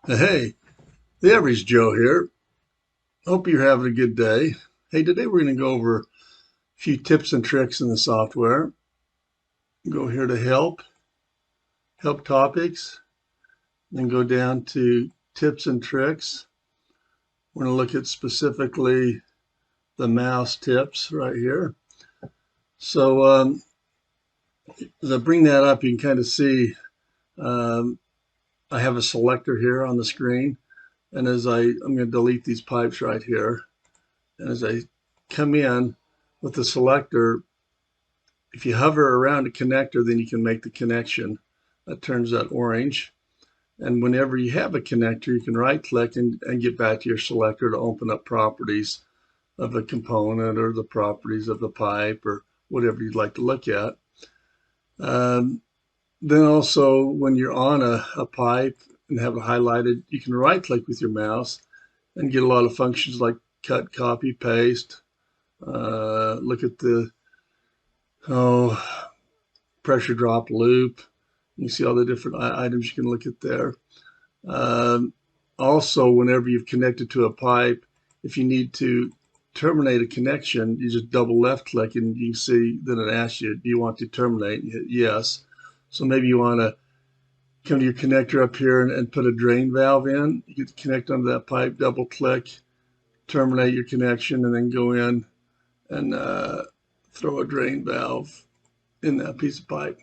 Hey, the average Joe here. Hope you're having a good day. Hey, today we're going to go over a few tips and tricks in the software. Go here to help topics, then go down to tips and tricks. We're going to look at specifically the mouse tips right here. So as I bring that up, you can kind of see um, I have a selector here on the screen. And I'm going to delete these pipes right here. And as I come in with the selector, if you hover around a connector, then you can make the connection. That turns that orange. And whenever you have a connector, you can right click and get back to your selector to open up properties of a component or the properties of the pipe or whatever you'd like to look at. Then also when you're on a pipe and have it highlighted, you can right click with your mouse and get a lot of functions like cut, copy, paste. Look at the pressure drop loop. You see all the different items you can look at there. Um, Also, whenever you've connected to a pipe, if you need to terminate a connection, you just double left click and you can see that it asks you, do you want to terminate? You hit yes. So maybe you want to come to your connector up here and put a drain valve in. You can connect onto that pipe, double click, terminate your connection, and then go in and throw a drain valve in that piece of pipe.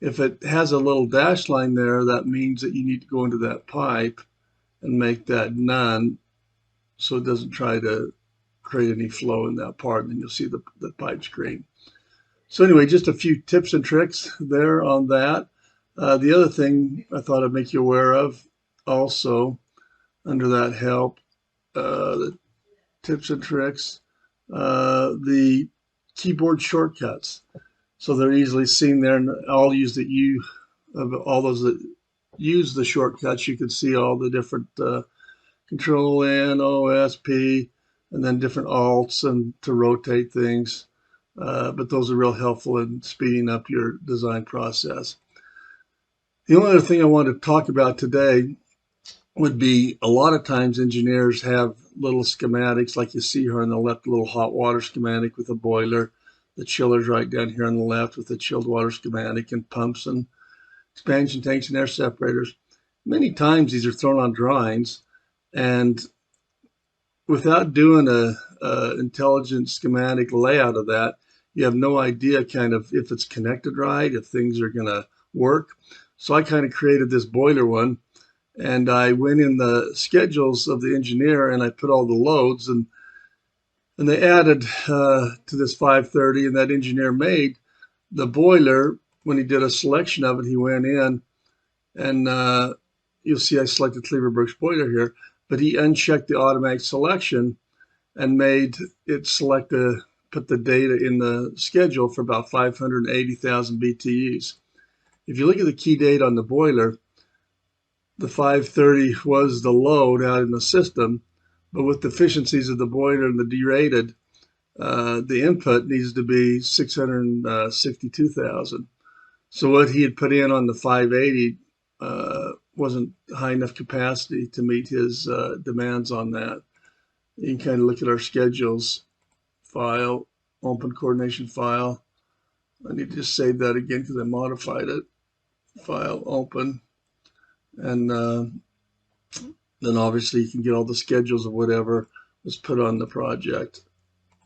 If it has a little dash line there, that means that you need to go into that pipe and make that none so it doesn't try to create any flow in that part, and then you'll see the pipe screen. So anyway, just a few tips and tricks there on that. The other thing I thought I'd make you aware of also under that help, the tips and tricks, the keyboard shortcuts. So they're easily seen there, and I'll use that you of all those that use the shortcuts. You can see all the different Control N, O, S, P, and then different alts and to rotate things. But those are real helpful in speeding up your design process. The only other thing I want to talk about today would be a lot of times engineers have little schematics like you see here on the left, a little hot water schematic with a boiler. The chiller's right down here on the left with the chilled water schematic and pumps and expansion tanks and air separators. Many times these are thrown on drawings, and without doing a intelligent schematic layout of that, you have no idea kind of if it's connected right, if things are going to work. So I kind of created this boiler one, and I went in the schedules of the engineer and I put all the loads, and they added to this 530, and that engineer made the boiler. When he did a selection of it, he went in and you'll see I selected Cleaver-Brooks boiler here, but he unchecked the automatic selection and made it put the data in the schedule for about 580,000 BTUs. If you look at the key date on the boiler, the 530 was the load out in the system, but with the efficiencies of the boiler and the derated, the input needs to be 662,000. So what he had put in on the 580 wasn't high enough capacity to meet his demands on that. You can kind of look at our schedules file, open coordination file. I need to just save that again because I modified it. File, open, and then obviously you can get all the schedules of whatever was put on the project.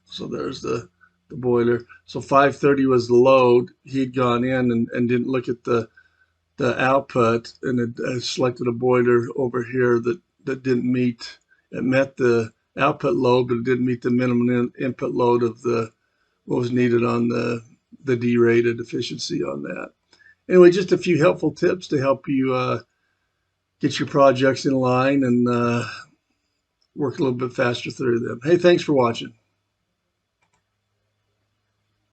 So there's the boiler. So 530 was the load. He'd gone in and didn't look at the output, and it selected a boiler over here that didn't meet. It met the output load, but it didn't meet the minimum input load of what was needed on the derated efficiency on that. Anyway, just a few helpful tips to help you get your projects in line and work a little bit faster through them. Hey, thanks for watching.